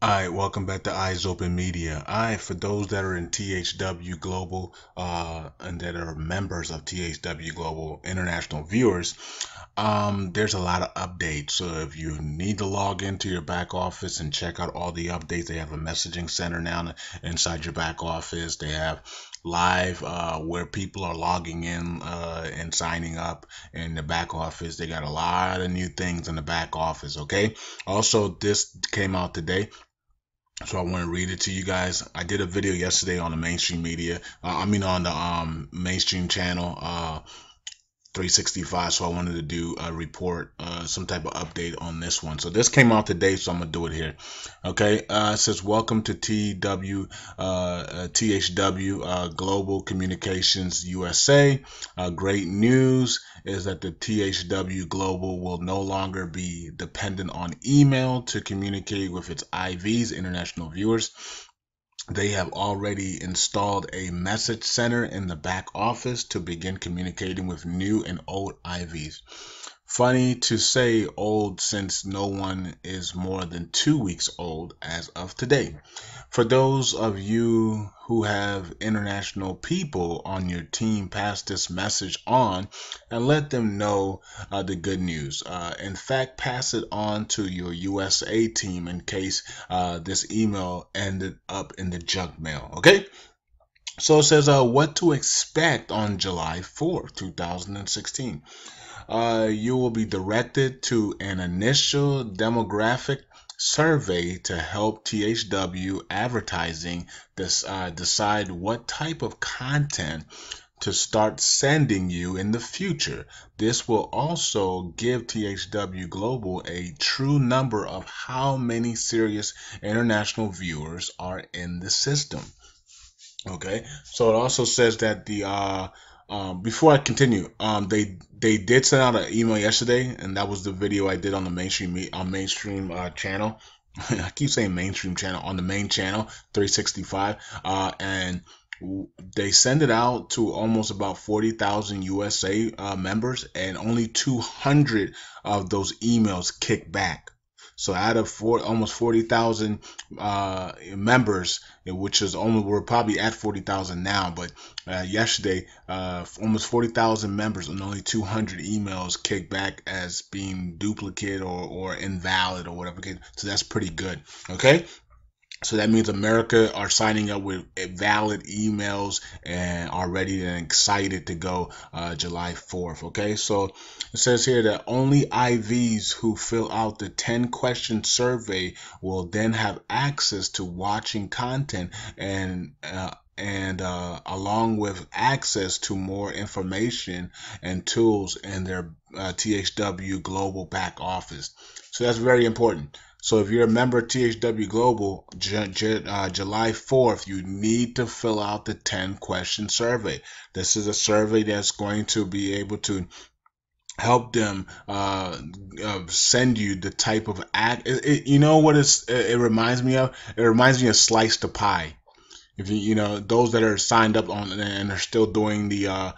All right, welcome back to Eyes Open Media. All right, for those that are in THW Global and that are members of THW Global international viewers, there's a lot of updates. So if you need to log into your back office and check out all the updates, they have a messaging center now inside your back office. They have live where people are logging in and signing up in the back office. They got a lot of new things in the back office. Okay. Also, this came out today. So I want to read it to you guys. I did a video yesterday on the mainstream media. On the mainstream channel 365. So I wanted to do a report, some type of update on this one. So this came out today, so I'm gonna do it here. Okay. It says welcome to THW Global Communications USA. Great news is that the THW Global will no longer be dependent on email to communicate with its IVs, international viewers. They have already installed a message center in the back office to begin communicating with new and old IVs. Funny to say old since no one is more than 2 weeks old as of today. For those of you who have international people on your team, pass this message on and let them know the good news. In fact, pass it on to your USA team in case this email ended up in the junk mail. Okay? So it says what to expect on July 4th, 2016. You will be directed to an initial demographic survey to help THW advertising decide what type of content to start sending you in the future. This will also give THW Global a true number of how many serious international viewers are in the system. Okay, so it also says that the before I continue, they did send out an email yesterday, and that was the video I did on the mainstream channel. I keep saying mainstream channel on the main channel 365, and they send it out to almost about 40,000 USA members, and only 200 of those emails kick back. So out of almost 40,000 members, which is almost, we're probably at 40,000 now, but yesterday, almost 40,000 members and only 200 emails kicked back as being duplicate or invalid or whatever. So that's pretty good. Okay. So that means America are signing up with valid emails and are ready and excited to go July 4th. Okay, so it says here that only IVs who fill out the 10-question survey will then have access to watching content and along with access to more information and tools in their THW Global back office. So that's very important. So if you're a member of THW Global, July 4th, you need to fill out the 10-question survey. This is a survey that's going to be able to help them send you the type of you know what it reminds me of? It reminds me of Slice the Pie. If those that are signed up on and are still doing the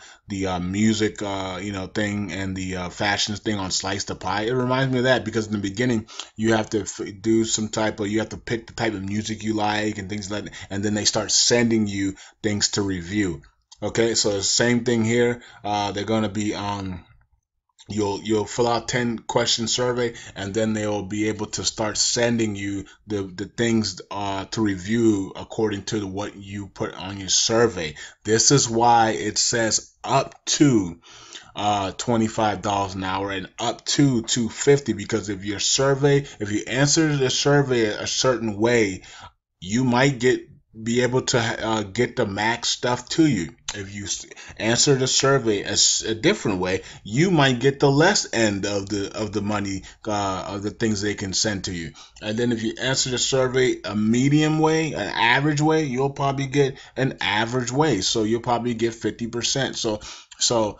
music thing and the fashions thing on Slice the Pie, it reminds me of that, because in the beginning you have to do some type of, you have to pick the type of music you like and things like that, and then they start sending you things to review. Okay, so the same thing here. They're gonna be you'll fill out 10-question survey, and then they'll be able to start sending you the things to review according to what you put on your survey. This is why it says up to $25 an hour and up to $250, because if you answer the survey a certain way, you might be able to get the max stuff to you. If you answer the survey a different way, you might get the less end of the money of the things they can send to you. And then if you answer the survey a medium way, an average way, you'll probably get an average way. So you'll probably get 50%. So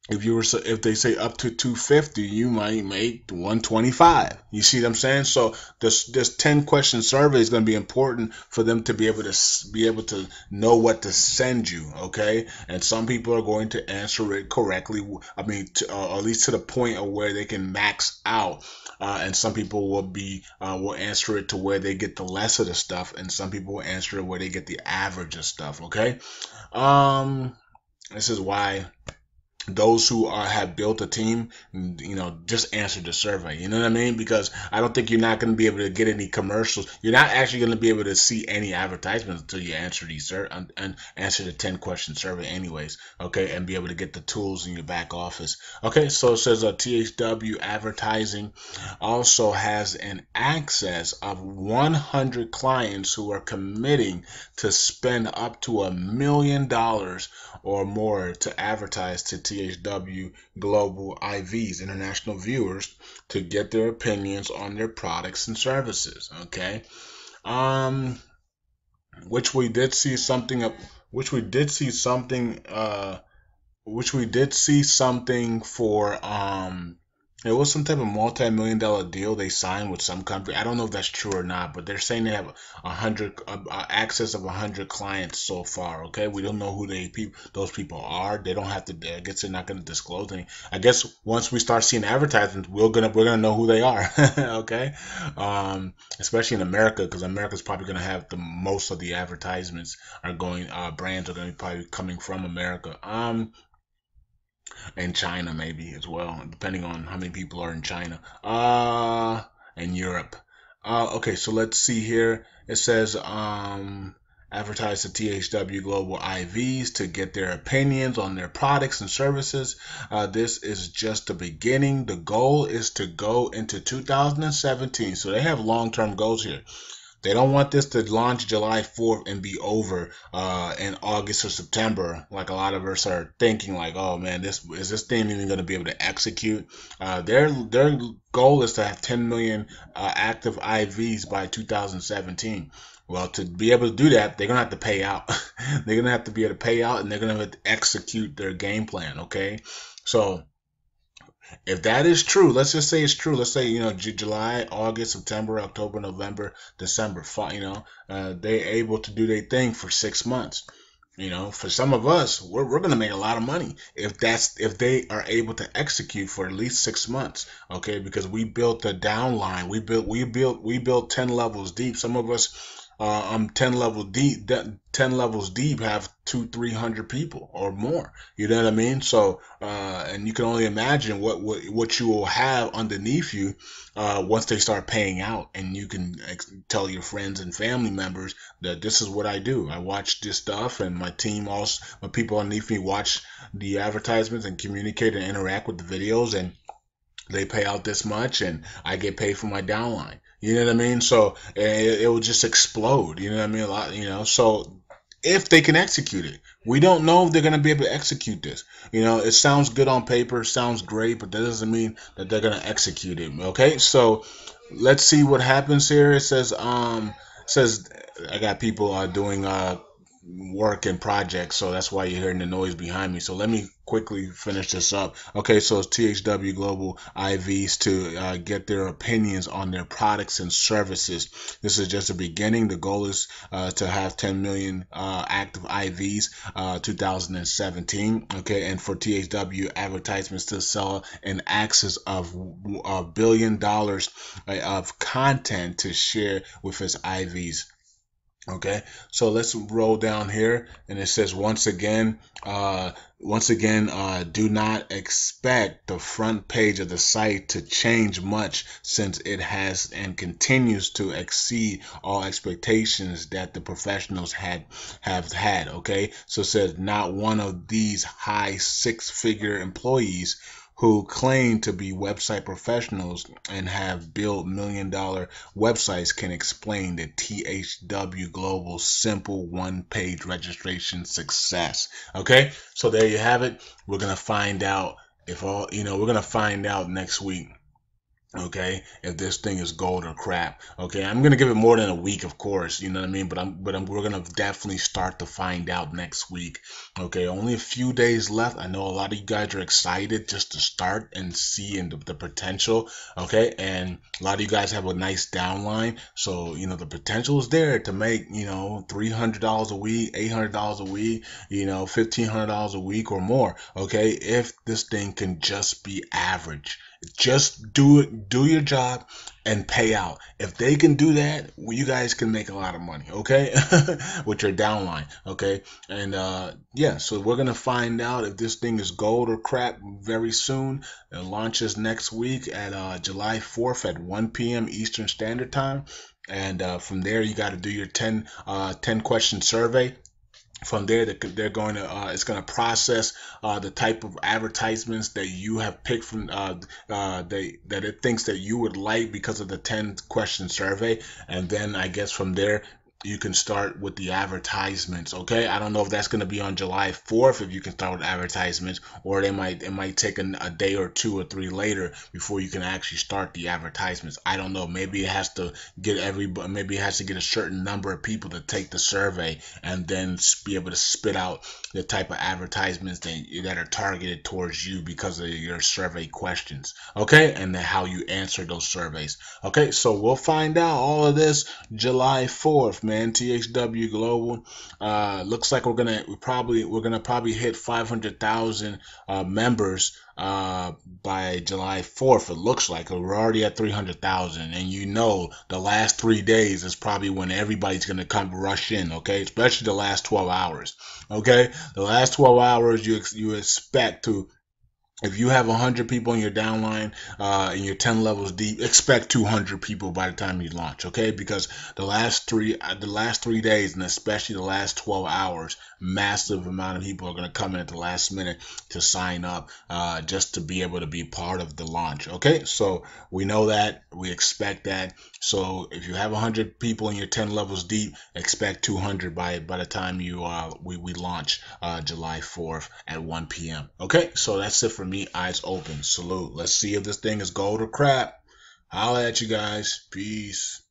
If they say up to 250, you might make 125. You see what I'm saying? So this 10 question survey is going to be important for them to be able to know what to send you. Okay, and some people are going to answer it correctly. I mean, at least to the point of where they can max out. And some people will answer it to where they get the less of the stuff, and some people will answer it where they get the average of stuff. Okay, this is why those who have built a team, just answer the survey. You know what I mean? Because I don't think you're not going to be able to get any commercials. You're not actually going to be able to see any advertisements until you answer and answer the 10-question survey, anyways. Okay, and be able to get the tools in your back office. Okay, so it says THW Advertising also has an access of 100 clients who are committing to spend up to $1 million or more to advertise to THW Global IVs, international viewers, to get their opinions on their products and services. Okay, um, which we did see something, which we did see something, which we did see something for. It was some type of multi-million-dollar deal they signed with some company. I don't know if that's true or not, but they're saying they have 100 access of 100 clients so far. Okay, we don't know who those people are. They don't have to. I guess they're not going to disclose any. I guess once we start seeing advertisements, we're gonna know who they are. Okay, especially in America, because America's probably going to have the most of the advertisements are going. Brands are going to be probably coming from America. And China maybe as well, depending on how many people are in China. And Europe. Okay, so let's see here. It says advertise to THW Global IVs to get their opinions on their products and services. This is just the beginning. The goal is to go into 2017. So they have long-term goals here. They don't want this to launch July 4th and be over in August or September, like a lot of us are thinking. Like, oh man, this thing even going to be able to execute? Their goal is to have 10 million active IVs by 2017. Well, to be able to do that, they're gonna have to pay out. They're gonna have to be able to pay out, and they're gonna have to execute their game plan. Okay, so if that is true, let's just say it's true. Let's say, July, August, September, October, November, December. They're able to do their thing for 6 months. For some of us, we're gonna make a lot of money if they are able to execute for at least 6 months. Okay, because we built the downline. We built 10 levels deep. Some of us 10 levels deep have 200-300 people or more. You know what I mean? So and you can only imagine what you will have underneath you once they start paying out, and you can tell your friends and family members that this is what I do. I watch this stuff, and my team also, my people underneath me, watch the advertisements and communicate and interact with the videos, and they pay out this much, and I get paid for my downline. You know what I mean? So it will just explode. You know what I mean? A lot. So if they can execute it, we don't know if they're going to be able to execute this. It sounds good on paper, sounds great, but that doesn't mean that they're going to execute it. Okay, so let's see what happens here. It says I got people doing work and projects, so that's why you're hearing the noise behind me. So let me quickly finish this up. Okay, so it's THW Global IVs to get their opinions on their products and services. This is just the beginning. The goal is to have 10 million active IVs 2017. Okay, and for THW advertisements to sell an access of $1 billion of content to share with its IVs. Okay, so let's roll down here, and it says once again, do not expect the front page of the site to change much, since it has and continues to exceed all expectations that the professionals have had. Okay, so it says not one of these high six-figure employees who claim to be website professionals and have built million-dollar websites can explain the THW Global simple one-page registration success. Okay, so there you have it. We're gonna find out if all we're gonna find out next week Okay, if this thing is gold or crap. Okay, I'm gonna give it more than a week, of course, you know what I mean, we're gonna definitely start to find out next week. Okay, only a few days left. I know a lot of you guys are excited just to start and see the potential. Okay, and a lot of you guys have a nice downline, so you know the potential is there to make, you know, $300 a week, $800 a week, you know, $1,500 a week or more. Okay, if this thing can just be average. Just do it, do your job, and pay out. If they can do that, well, you guys can make a lot of money, okay? With your downline, okay? And yeah, so we're gonna find out if this thing is gold or crap very soon. It launches next week at July 4th at 1 p.m. Eastern Standard Time. And from there, you got to do your 10 question survey. From there, they're going to it's going to process the type of advertisements that you have picked from that it thinks that you would like because of the 10 question survey. And then I guess from there you can start with the advertisements. Okay, I don't know if that's going to be on July 4th, if you can start with advertisements, or it might take a day or two or three later before you can actually start the advertisements. I don't know. Maybe it has to maybe it has to get a certain number of people to take the survey and then be able to spit out the type of advertisements that are targeted towards you because of your survey questions. Okay, and then how you answer those surveys. Okay, so we'll find out all of this July 4th, man. THW Global. Looks like we're gonna probably hit 500,000 members by July 4th. It looks like we're already at 300,000, and you know the last 3 days is probably when everybody's gonna come rush in. Okay, especially the last 12 hours. Okay, the last 12 hours you expect to, if you have 100 people in your downline and you're 10 levels deep, expect 200 people by the time you launch, okay? Because the last 3 days, and especially the last 12 hours, massive amount of people are going to come in at the last minute to sign up just to be able to be part of the launch, okay? So we know that, we expect that. So if you have 100 people in your 10 levels deep, expect 200 by the time we launch July 4th at 1 p.m. Okay, so that's it for me. Eyes open. Salute. Let's see if this thing is gold or crap. Holla at you guys. Peace.